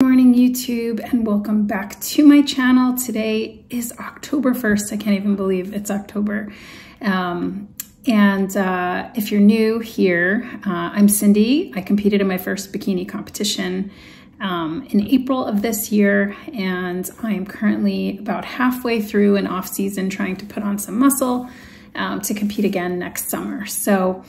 Morning YouTube, and welcome back to my channel. Today is October 1st. I can't even believe it's October. If you're new here, I'm Cindy. I competed in my first bikini competition in April of this year, and I'm currently about halfway through an off season trying to put on some muscle to compete again next summer. So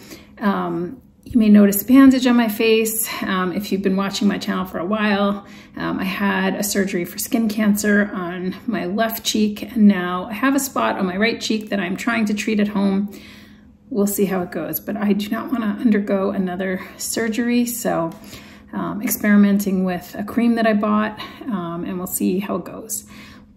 you may notice bandage on my face. If you've been watching my channel for a while, I had a surgery for skin cancer on my left cheek, and now I have a spot on my right cheek that I'm trying to treat at home. We'll see how it goes, but I do not want to undergo another surgery, so experimenting with a cream that I bought, and we'll see how it goes.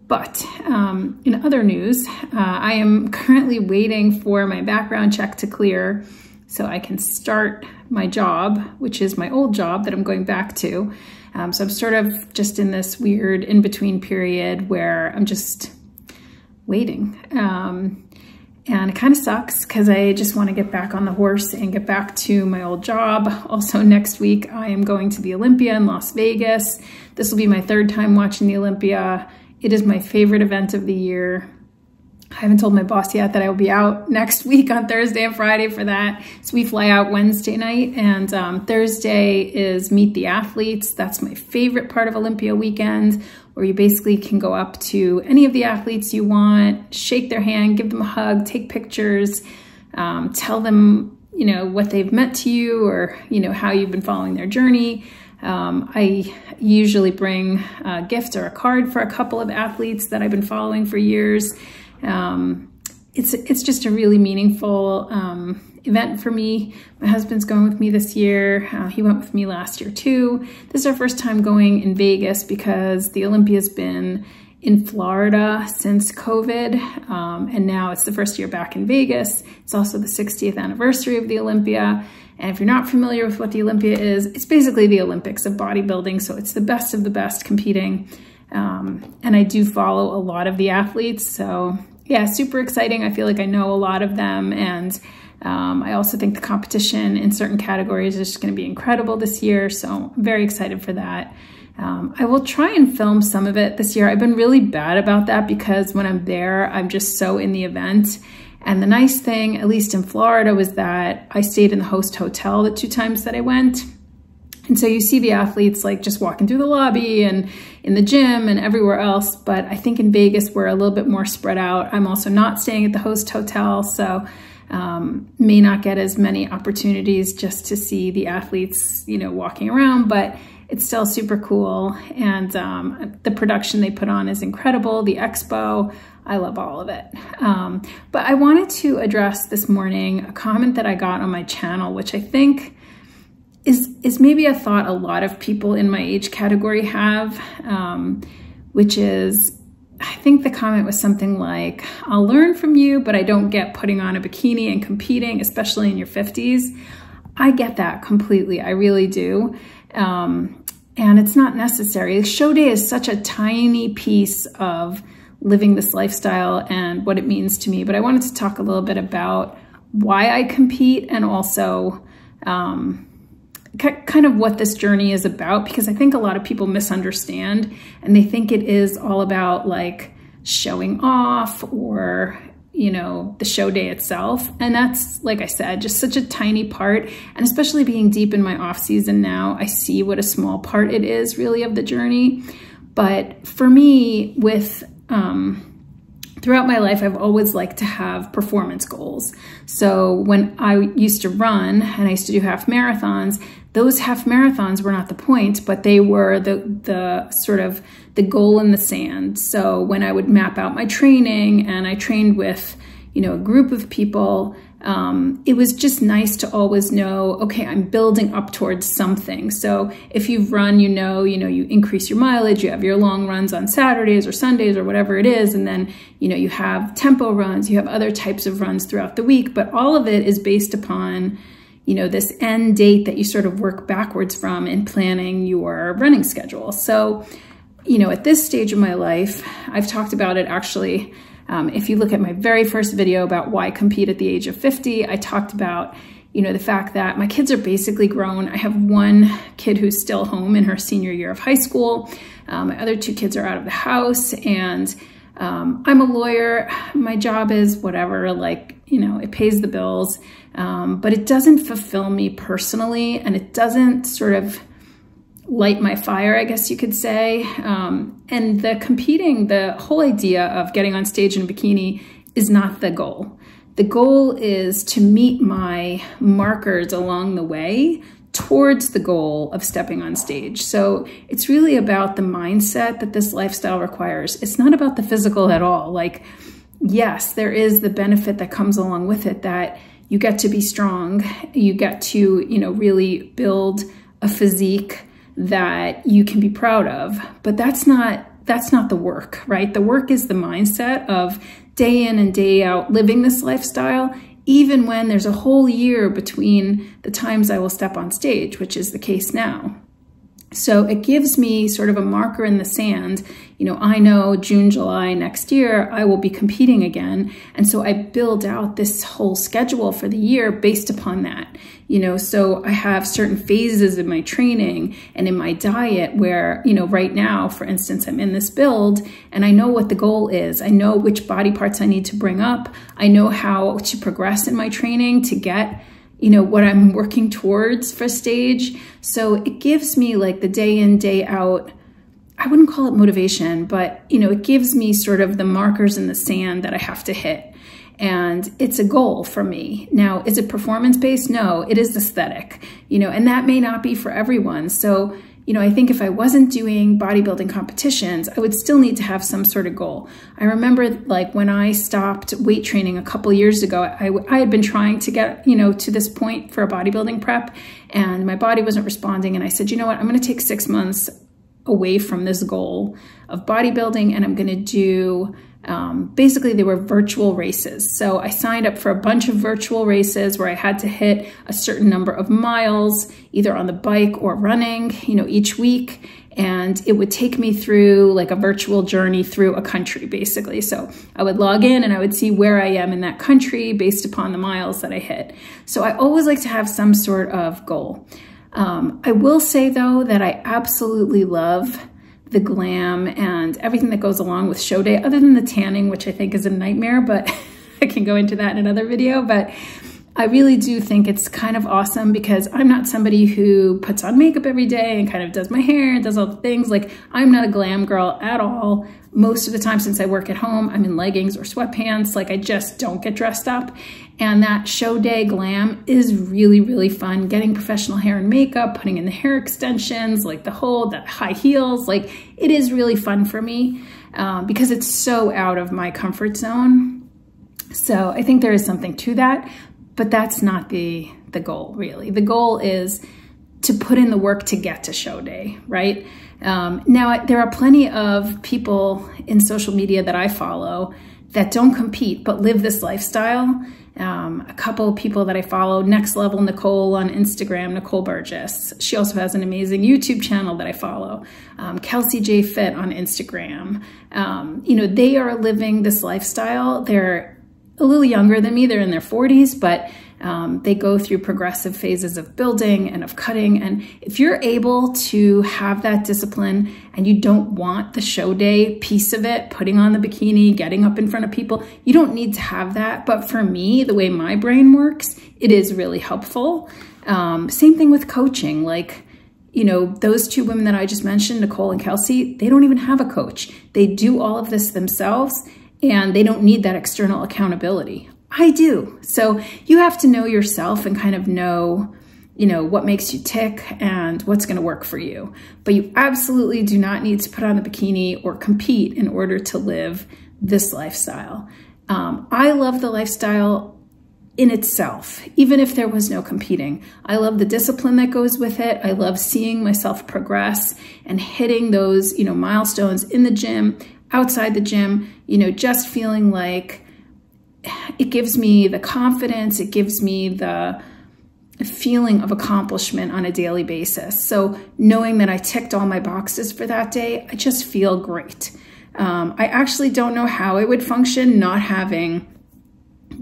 But in other news, I am currently waiting for my background check to clear so I can start my job, which is my old job that I'm going back to. So I'm sort of just in this weird in-between period where I'm just waiting. And it kind of sucks because I just want to get back on the horse and get back to my old job. Also next week, I am going to the Olympia in Las Vegas. This will be my third time watching the Olympia. It is my favorite event of the year. I haven't told my boss yet that I will be out next week on Thursday and Friday for that. So we fly out Wednesday night, and Thursday is Meet the Athletes. That's my favorite part of Olympia weekend, where you basically can go up to any of the athletes you want, shake their hand, give them a hug, take pictures, tell them, you know, what they've meant to you, or, you know, how you've been following their journey. I usually bring a gift or a card for a couple of athletes that I've been following for years. It's just a really meaningful event for me. My husband's going with me this year. He went with me last year too. This is our first time going in Vegas because the Olympia's been in Florida since COVID, and now it's the first year back in Vegas. It's also the 60th anniversary of the Olympia. And if you're not familiar with what the Olympia is, it's basically the Olympics of bodybuilding. So it's the best of the best competing. And I do follow a lot of the athletes. So yeah, super exciting. I feel like I know a lot of them. And I also think the competition in certain categories is just going to be incredible this year. So I'm very excited for that. I will try and film some of it this year. I've been really bad about that because when I'm there, I'm just so in the event. And the nice thing, at least in Florida, was that I stayed in the host hotel the 2 times that I went. And so you see the athletes like just walking through the lobby and in the gym and everywhere else. But I think in Vegas, we're a little bit more spread out. I'm also not staying at the host hotel, so may not get as many opportunities just to see the athletes, you know, walking around, but it's still super cool. And the production they put on is incredible. The expo, I love all of it. But I wanted to address this morning a comment that I got on my channel, which I think is maybe a thought a lot of people in my age category have, which is, I think the comment was something like, I'll learn from you, but I don't get putting on a bikini and competing, especially in your 50s. I get that completely. I really do. And it's not necessary. Show day is such a tiny piece of living this lifestyle and what it means to me. But I wanted to talk a little bit about why I compete, and also kind of what this journey is about, because I think a lot of people misunderstand and they think it is all about like showing off or, you know, the show day itself. And that's, like I said, just such a tiny part. And especially being deep in my off season now, I see what a small part it is really of the journey. But for me, with throughout my life, I've always liked to have performance goals. So when I used to run and I used to do half marathons, those half marathons were not the point, but they were the sort of the goal in the sand. So when I would map out my training, and I trained with, you know, a group of people, it was just nice to always know, okay, I'm building up towards something. So if you've run, you know, you increase your mileage, you have your long runs on Saturdays or Sundays or whatever it is. And then, you know, you have tempo runs, you have other types of runs throughout the week, but all of it is based upon, you know, this end date that you sort of work backwards from in planning your running schedule. So, you know, at this stage of my life, I've talked about it actually. If you look at my very first video about why compete at the age of 50, I talked about, the fact that my kids are basically grown. I have one kid who's still home in her senior year of high school. My other two kids are out of the house, and I'm a lawyer. My job is whatever, it pays the bills, but it doesn't fulfill me personally, and it doesn't sort of light my fire, I guess you could say. And the whole idea of getting on stage in a bikini is not the goal. The goal is to meet my markers along the way towards the goal of stepping on stage. So it's really about the mindset that this lifestyle requires. It's not about the physical at all. Yes, there is the benefit that comes along with it, that you get to be strong. You get to, really build a physique that you can be proud of. But that's not the work, right? The work is the mindset of day in and day out living this lifestyle, even when there's a whole year between the times I will step on stage, which is the case now. So it gives me sort of a marker in the sand. I know June, July next year, I will be competing again. And so I build out this whole schedule for the year based upon that. So I have certain phases in my training and in my diet where, right now, for instance, I'm in this build and I know what the goal is. I know which body parts I need to bring up. I know how to progress in my training to get what I'm working towards for stage. So it gives me the day in, day out, I wouldn't call it motivation, but it gives me sort of the markers in the sand that I have to hit. And it's a goal for me. Now, is it performance-based? No, it is aesthetic, and that may not be for everyone. So, I think if I wasn't doing bodybuilding competitions, I would still need to have some sort of goal. I remember when I stopped weight training a couple years ago, I had been trying to get, to this point for a bodybuilding prep, and my body wasn't responding. And I said, what, I'm going to take 6 months away from this goal of bodybuilding, and I'm going to do basically they were virtual races. So I signed up for a bunch of virtual races where I had to hit a certain number of miles, either on the bike or running, each week. And it would take me through a virtual journey through a country, basically. So I would log in and I would see where I am in that country based upon the miles that I hit. So I always like to have some sort of goal. I will say though that I absolutely love the glam and everything that goes along with show day, other than the tanning, which I think is a nightmare, but I can go into that in another video. But I really do think it's kind of awesome because I'm not somebody who puts on makeup every day and kind of does my hair and does all the things. I'm not a glam girl at all. Most of the time, since I work at home, I'm in leggings or sweatpants. I just don't get dressed up. And that show day glam is really, really fun. Getting professional hair and makeup, putting in the hair extensions, the high heels. It is really fun for me because it's so out of my comfort zone. So I think there is something to that, but that's not the goal, really. The goal is to put in the work to get to show day, right? Now, there are plenty of people in social media that I follow that don't compete but live this lifestyle. A couple of people that I follow, Next Level Nicole on Instagram, Nicole Burgess. She also has an amazing YouTube channel that I follow. Kelsey J Fit on Instagram. They are living this lifestyle. They're a little younger than me. They're in their 40s, but they go through progressive phases of building and of cutting. And if you're able to have that discipline and you don't want the show day piece of it, putting on the bikini, getting up in front of people, you don't need to have that. But for me, the way my brain works, it is really helpful. Same thing with coaching. Those two women that I just mentioned, Nicole and Kelsey, they don't even have a coach. They do all of this themselves and they don't need that external accountability. I do. So you have to know yourself and kind of know, what makes you tick and what's going to work for you. But you absolutely do not need to put on the bikini or compete in order to live this lifestyle. I love the lifestyle in itself, even if there was no competing. I love the discipline that goes with it. I love seeing myself progress and hitting those, milestones in the gym, outside the gym, just feeling like it gives me the confidence, it gives me the feeling of accomplishment on a daily basis. So knowing that I ticked all my boxes for that day, I just feel great. I actually don't know how I would function not having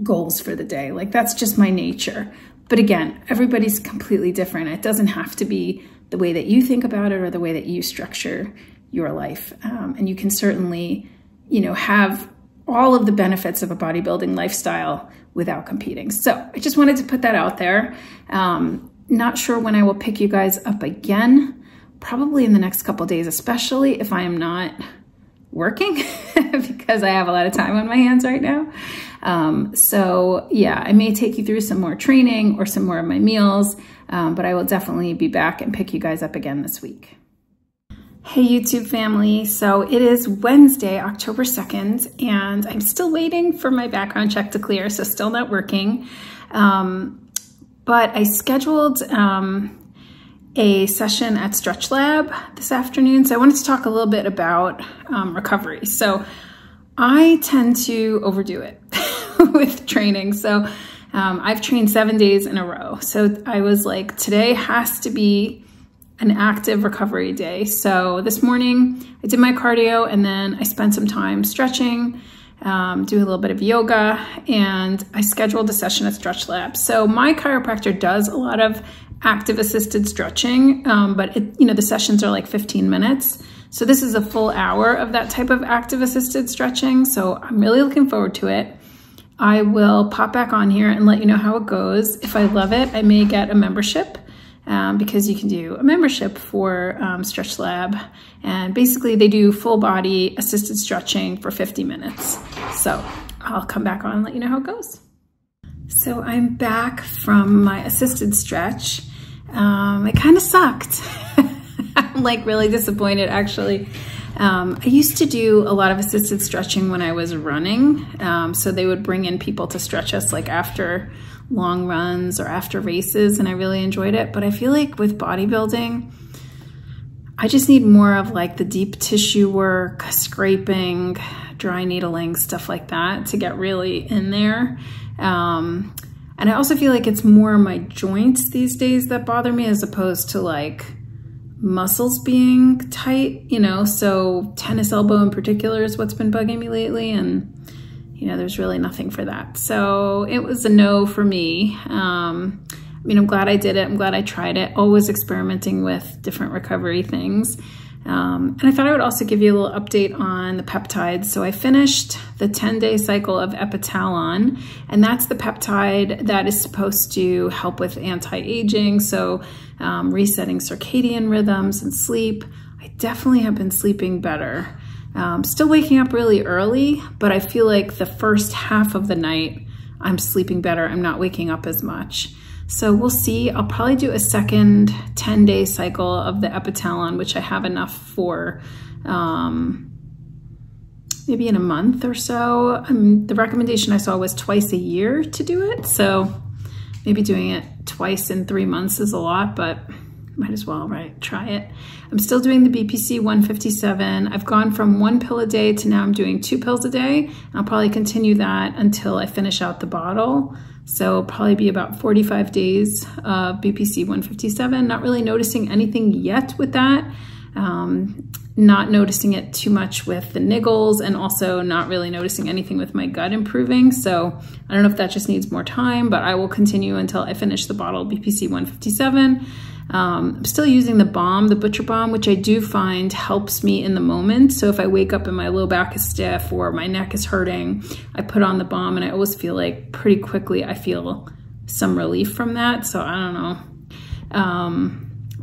goals for the day. That's just my nature. But again, everybody's completely different. It doesn't have to be the way that you think about it or the way that you structure your life. And you can certainly, have all of the benefits of a bodybuilding lifestyle without competing. So I just wanted to put that out there. Not sure when I will pick you guys up again, probably in the next couple of days, especially if I am not working because I have a lot of time on my hands right now. So yeah, I may take you through some more training or some more of my meals, but I will definitely be back and pick you guys up again this week. Hey YouTube family, so it is Wednesday, October 2nd, and I'm still waiting for my background check to clear, so still not working. But I scheduled a session at Stretch Lab this afternoon, so I wanted to talk a little bit about recovery. So I tend to overdo it with training. So I've trained 7 days in a row. So I was like, today has to be an active recovery day. So this morning I did my cardio and then I spent some time stretching, doing a little bit of yoga, and I scheduled a session at Stretch Lab. So my chiropractor does a lot of active assisted stretching, but the sessions are like 15 minutes. So this is a full hour of that type of active assisted stretching. So I'm really looking forward to it. I will pop back on here and let you know how it goes. If I love it, I may get a membership. Because you can do a membership for Stretch Lab, and basically they do full body assisted stretching for 50 minutes. So I'll come back on and let you know how it goes. So I'm back from my assisted stretch. It kind of sucked. I'm like really disappointed actually. I used to do a lot of assisted stretching when I was running. So they would bring in people to stretch us like after long runs or after races, and I really enjoyed it. But I feel like with bodybuilding, I just need more of like the deep tissue work, scraping, dry needling, stuff like that to get really in there. And I also feel like it's more my joints these days that bother me as opposed to like muscles being tight, so tennis elbow in particular is what's been bugging me lately, and there's really nothing for that. So it was a no for me. I'm glad I did it. I'm glad I tried it, always experimenting with different recovery things. And I thought I would also give you a little update on the peptides. So I finished the 10-day cycle of epitalon, and that's the peptide that is supposed to help with anti-aging. So resetting circadian rhythms and sleep. I definitely have been sleeping better. Still waking up really early, but I feel like the first half of the night I'm sleeping better. I'm not waking up as much. So we'll see. I'll probably do a second 10-day cycle of the epitalon, which I have enough for maybe in a month or so. The recommendation I saw was twice a year to do it. So maybe doing it twice in 3 months is a lot, but might as well, right? Try it. I'm still doing the BPC 157. I've gone from 1 pill a day to now I'm doing 2 pills a day. I'll probably continue that until I finish out the bottle. So it'll probably be about 45 days of BPC 157. Not really noticing anything yet with that. Not noticing it too much with the niggles, and also not really noticing anything with my gut improving. So I don't know if that just needs more time, but I will continue until I finish the bottle of BPC 157. I'm still using the balm, the Butcher Balm, which I do find helps me in the moment. So if I wake up and my low back is stiff or my neck is hurting, I put on the balm and I always feel like pretty quickly I feel some relief from that. So I don't know.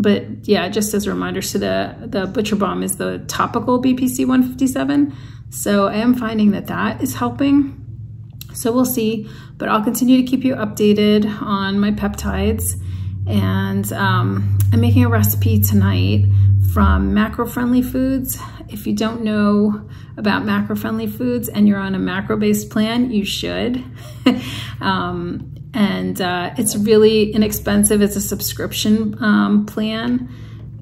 But yeah, just as a reminder, so the Butcher Balm is the topical BPC 157. So I am finding that that is helping. So we'll see, but I'll continue to keep you updated on my peptides. And I'm making a recipe tonight from macro-friendly foods. If you don't know about macro-friendly foods and you're on a macro-based plan, you should. It's really inexpensive. It's a subscription plan.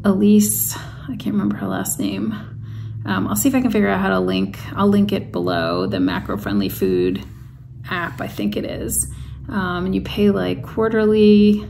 Elise, I can't remember her last name. I'll see if I can figure out how to link. I'll link it below, the macro-friendly food app, I think it is. And you pay like quarterly,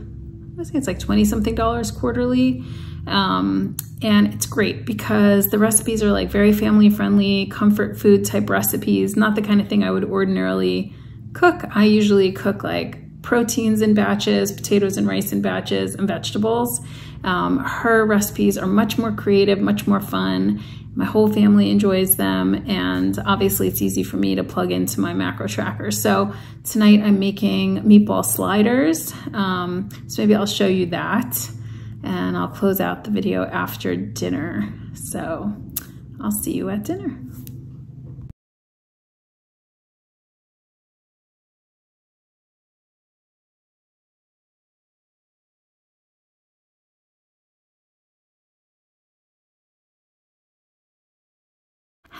I think it's like $20-something quarterly. And it's great because the recipes are like very family friendly, comfort food type recipes, not the kind of thing I would ordinarily cook. I usually cook like proteins in batches, potatoes and rice in batches, and vegetables. Her recipes are much more creative, much more fun. My whole family enjoys them, and obviously it's easy for me to plug into my macro tracker. So tonight I'm making meatball sliders. So maybe I'll show you that, and I'll close out the video after dinner. So I'll see you at dinner.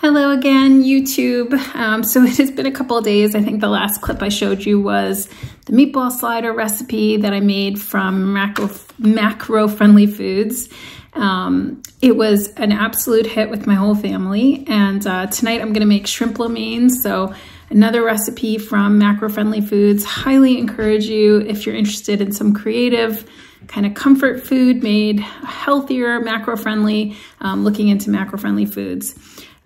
Hello again, YouTube. So it has been a couple of days. I think the last clip I showed you was the meatball slider recipe that I made from macro-friendly foods. It was an absolute hit with my whole family. And tonight I'm gonna make shrimp lo mein. So another recipe from macro-friendly foods. Highly encourage you, if you're interested in some creative kind of comfort food made healthier, macro-friendly, looking into macro-friendly foods.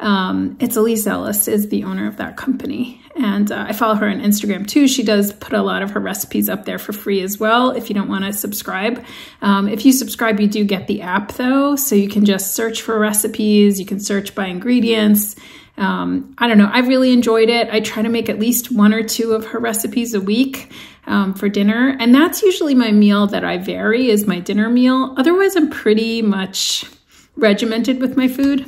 It's Elise Ellis is the owner of that company. And I follow her on Instagram too. She does put a lot of her recipes up there for free as well if you don't want to subscribe. If you subscribe, you do get the app though. So you can just search for recipes. You can search by ingredients. I don't know. I really enjoyed it. I try to make at least 1 or 2 of her recipes a week for dinner. And that's usually my meal that I vary is my dinner meal. Otherwise, I'm pretty much regimented with my food.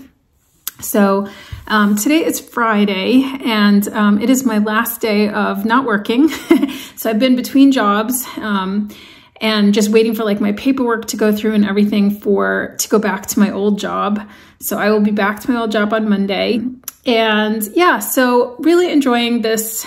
So today is Friday, and it is my last day of not working. So I've been between jobs and just waiting for like my paperwork to go through and everything to go back to my old job. So I will be back to my old job on Monday. And yeah, so really enjoying this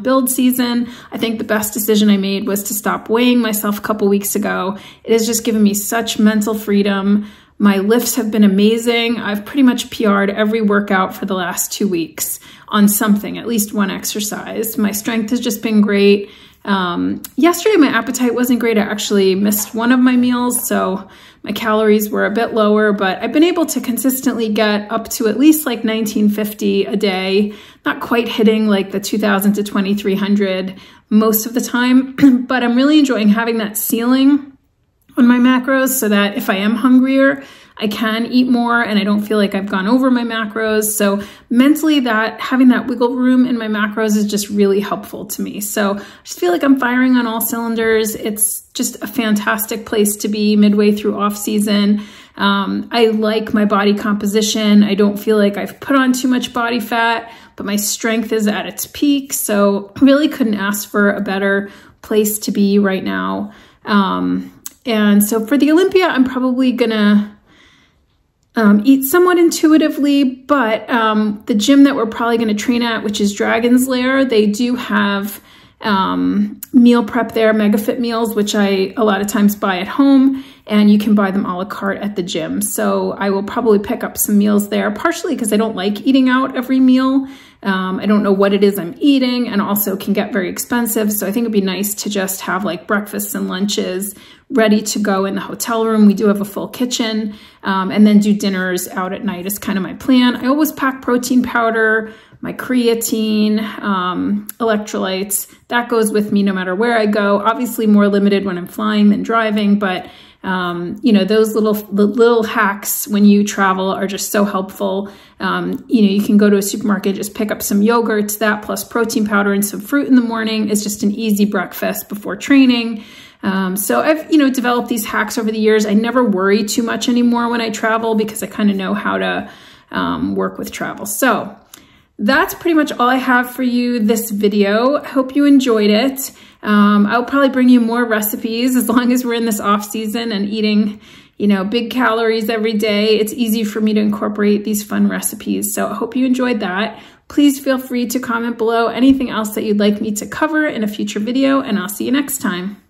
build season. I think the best decision I made was to stop weighing myself a couple weeks ago. It has just given me such mental freedom. My lifts have been amazing. I've pretty much PR'd every workout for the last 2 weeks on something, at least one exercise. My strength has just been great. Yesterday, my appetite wasn't great. I actually missed one of my meals, so my calories were a bit lower, but I've been able to consistently get up to at least like 1950 a day, not quite hitting like the 2000 to 2300 most of the time, but I'm really enjoying having that ceiling on my macros so that if I am hungrier, I can eat more and I don't feel like I've gone over my macros. So mentally having that wiggle room in my macros is just really helpful to me. So I just feel like I'm firing on all cylinders. It's just a fantastic place to be midway through off season. I like my body composition. I don't feel like I've put on too much body fat, but my strength is at its peak. So really couldn't ask for a better place to be right now. And so for the Olympia, I'm probably gonna eat somewhat intuitively, but the gym that we're probably gonna train at, which is Dragon's Lair, they do have meal prep there, MegaFit meals, which I a lot of times buy at home, and you can buy them a la carte at the gym. So I will probably pick up some meals there, partially because I don't like eating out every meal. I don't know what it is I'm eating, and also can get very expensive. So I think it'd be nice to just have like breakfasts and lunches ready to go in the hotel room. We do have a full kitchen, and then do dinners out at night is kind of my plan. I always pack protein powder, my creatine, electrolytes. That goes with me no matter where I go. Obviously more limited when I'm flying than driving, but you know, those little hacks when you travel are just so helpful. You know, you can go to a supermarket, just pick up some yogurt, that plus protein powder and some fruit in the morning is just an easy breakfast before training. So I've, you know, developed these hacks over the years. I never worry too much anymore when I travel because I kind of know how to work with travel. So that's pretty much all I have for you this video. I hope you enjoyed it. I'll probably bring you more recipes as long as we're in this off season and eating, you know, big calories every day. It's easy for me to incorporate these fun recipes. So I hope you enjoyed that. Please feel free to comment below anything else that you'd like me to cover in a future video, and I'll see you next time.